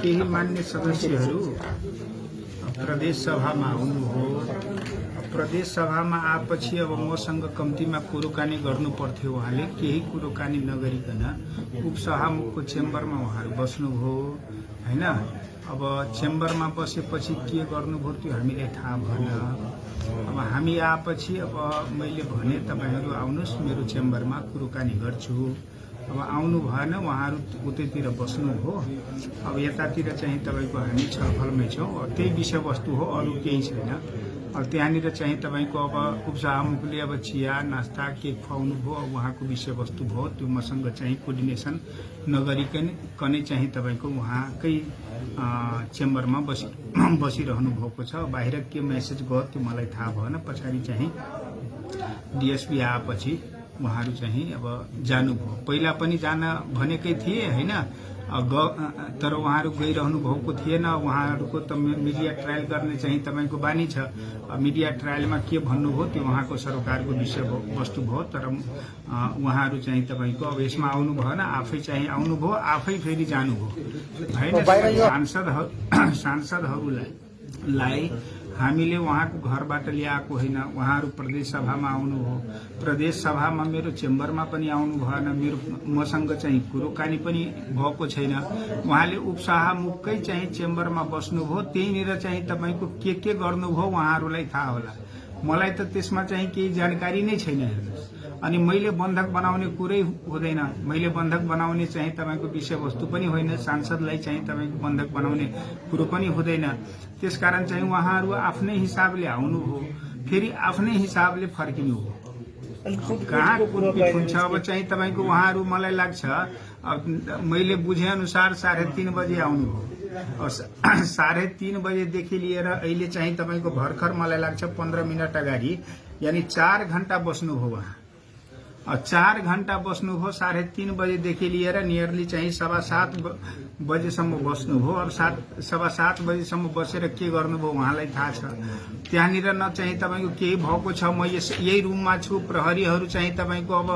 केही मान्य सदस्यहरू प्रदेश सभामा आउनुभयो। प्रदेश सभामा आएपछि अब मसँग कम्तीमा कुरोकानी गर्नु पर्थ्यो। उहाँले केही कुरोकानी नगरिकन उपसभामुखको चेम्बरमा उहाँहरू बस्नुभयो हैन। अब चेम्बरमा बसेपछि के गर्नुभयो त्यो हामीलाई थाहा भएन। अब हामी आएपछि अब मैले भने तपाईहरु आउनुस् मेरो चेम्बरमा कुरोकानी गर्छु। अब आउनु भएन, उहाँहरू उतैतिर बस्नुभयो। अब यतातिर चाहिँ तपाईको हामी छलफलमै छौं। त्यही विषयवस्तु हो, अरु केही छैन। अब त्यहाँनिर चाहिँ तपाईको अब उपसभामुखले अब चिया नास्ता के खुवाउनु भयो, उहाँको विषयवस्तु भयो। त्यो मसँग चाहिँ कोर्डिनेसन नगरिकन कनै चाहिँ तपाईको उहाँकै चेम्बरमा बसिरहनु भएको छ। बाहिर के मेसेज गयो त्यो मलाई थाहा भएन। पछाडि चाहिँ डीएसपी आएपछि उहाँहरू चाहिँ अब जानुभयो। पहिला पनि जान भनेकै थिए हैन, तर उहाँहरू गइरहनु भएको थिएन। उहाँहरूको त मिडिया ट्रायल गर्ने चाहिँ तपाईको बानी छ। मिडिया ट्रायलमा के भन्नुभयो त्यो उहाँको सरकारको विषय वस्तु भयो। तर उहाँहरू चाहिँ तपाईको अब यसमा आउनु भएन, आफै चाहिँ आउनुभयो, आफै फेरि जानुभयो हैन। सांसदहरूलाई हामीले उहाँको घरबाट ल्याएको होइन। उहाँहरू प्रदेश सभामा आउनु हो। प्रदेश सभामा मेरो चेम्बरमा पनि आउनु भएन। मेरो मसँग चाहिँ कुरोकानी पनि भएको छैन। उहाँले उपसभामुखकै चाहिँ चेम्बरमा बस्नुभयो। त्यहीँनिर चाहिँ तपाईको के गर्नुभयो उहाँहरूलाई थाहा होला। मलाई त त्यसमा चाहिँ केही जानकारी नै छैन। हेर्नुस्, अनि मैले बन्धक बनाउने कुरै हुँदैन। मैले बन्धक बनाउने चाहिँ तपाईको विषयवस्तु पनि होइन। सांसदलाई चाहिँ तपाईको बन्धक बनाउने कुरो पनि हुँदैन। त्यसकारण चाहिँ उहाँहरू आफ्नै हिसाबले आउनु हो, फेरि आफ्नै हिसाबले फर्किनु हो। कहाँ कुटपिट हुन्छ अब चाहिँ तपाईको उहाँहरू मलाई लाग्छ मैले बुझे अनुसार 3:30 बजे आउनुभयो। 3:30 बजेदेखि लिएर अहिले चाहिँ तपाईको भर्खर मलाई लाग्छ 15 मिनट अगाडि, यानी 4 घण्टा बस्नुभयो उहाँ। 4 घण्टा बस्नुभयो। 3:30 बजेदेखि लिएर नियरली चाहिँ 7:15 बजेसम्म बस्नुभयो। अब 7:15 बजेसम्म बसेर के गर्नुभयो उहाँलाई थाहा छ। त्यहाँनिर न चाहिँ तपाईको केही भएको छ। म यही रुममा छु। प्रहरीहरू चाहिँ तपाईको अब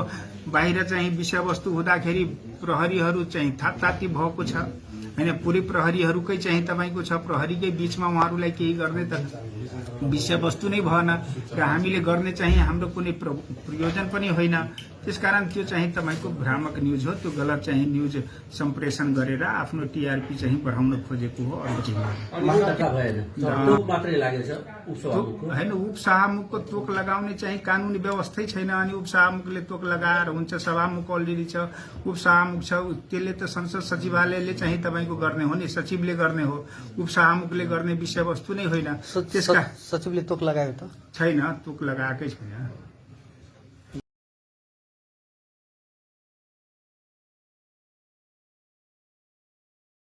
बाहिर चाहिँ विषयवस्तु हुँदाखेरि प्रहरीहरू चाहिँ थापताती भएको छ हैन। पुरै प्रहरीहरूकै चाहिँ तपाईको छ। प्रहरीकै बीचमा उहाँहरूलाई केही गर्ने त विषयवस्तु नै भएन र हामीले गर्ने चाहिँ हाम्रो कुनै प्रयोजन पनि होइन। त्यसकारण त्यो चाहिँ तपाईको भ्रामक न्यूज हो। त्यो गलत चाहिँ न्यूज सम्प्रेषण गरेर आफ्नो टीआरपी चाहिँ बढाउन खोजेको हो, अरु केही होइन। उपसभामुखको तोक लगाउने चाहिँ कानुनी व्यवस्थै छैन। अनि उपसभामुखले तोक लगाएर हुन्छ? सभामुख अलरेडी छ, उपसभामुख छ, त्यसले त संसद सचिवालयले चाहिँ तपाईको गर्ने हो नि, सचिवले गर्ने हो। उपसभामुखले गर्ने विषयवस्तु नै होइन। त्यसका सचिवले तोक लगायो त छैन, तोक लगाएकै छैन।